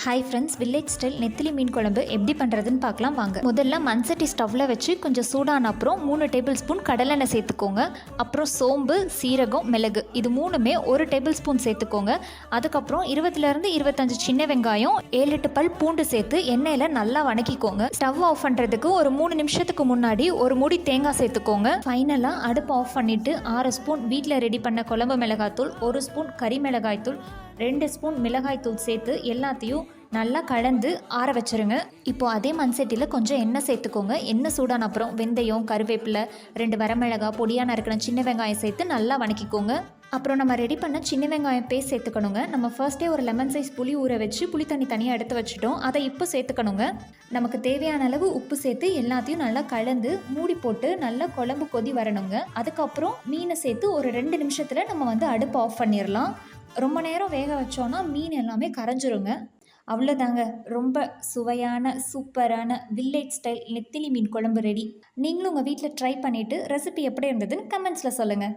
Hi friends, village style நெத்திலி மீன் குழம்பு எப்படி பண்ணுறதுன்னு பார்க்கலாம் வாங்க. முதல்ல மண்சட்டி ஸ்டவ்வில் வச்சு கொஞ்சம் சூடான அப்புறம் 3 டேபிள் ஸ்பூன் கடலெண்ணெய் சேர்த்துக்கோங்க. அப்புறம் சோம்பு, சீரகம், மிளகு இது மூணுமே 1 டேபிள் ஸ்பூன் சேர்த்துக்கோங்க. அதுக்கப்புறம் 20லேருந்து 25 சின்ன வெங்காயம், 7-8 பல் பூண்டு சேர்த்து எண்ணெயில் நல்லா வணக்கிக்கோங்க. ஸ்டவ் ஆஃப் பண்ணுறதுக்கு ஒரு 3 நிமிஷத்துக்கு முன்னாடி ஒரு மூடி தேங்காய் சேர்த்துக்கோங்க. ஃபைனலாக அடுப்பு ஆஃப் பண்ணிவிட்டு 6 ஸ்பூன் வீட்டில் ரெடி பண்ண குழம்பு மிளகாய்த்தூள், 1 ஸ்பூன் கறி மிளகாய்த்தூள், 2 ஸ்பூன் மிளகாய்த்தூள் சேர்த்து எல்லாத்தையும் நல்லா கலந்து ஆற வச்சுருங்க. இப்போது அதே மண்சட்டியில் கொஞ்சம் எண்ணெய் சேர்த்துக்கோங்க. எண்ணெய் சூடான அப்புறம் வெந்தயம், கருவேப்பிலை, 2 வரமிளகாய், பொடியாக நறுக்கின சின்ன வெங்காயம் சேர்த்து நல்லா வணக்கிக்கோங்க. அப்புறம் நம்ம ரெடி பண்ண சின்ன வெங்காயம் பேஸ்ட் சேர்த்துக்கணுங்க. நம்ம ஃபர்ஸ்ட்டே ஒரு லெமன் சைஸ் புளி ஊற வச்சு புளி தண்ணி தனியாக எடுத்து வச்சுட்டோம். அதை இப்போ சேர்த்துக்கணுங்க. நமக்கு தேவையான அளவு உப்பு சேர்த்து எல்லாத்தையும் நல்லா கலந்து மூடி போட்டு நல்லா குழம்பு கொதி வரணுங்க. அதுக்கப்புறம் மீனை சேர்த்து ஒரு 2 நிமிஷத்தில் நம்ம அடுப்பு ஆஃப் பண்ணிடலாம். ரொம்ப நேரம் வேக வச்சோன்னா மீன் எல்லாமே கரைஞ்சிருங்க. அவ்வளோதாங்க, ரொம்ப சுவையான சூப்பரான வில்லேஜ் ஸ்டைல் நெத்திலி மீன் குழம்பு ரெடி. நீங்களும் உங்கள் வீட்டில் ட்ரை பண்ணிவிட்டு ரெசிபி எப்படி இருந்ததுன்னு கமெண்ட்ஸில் சொல்லுங்கள்.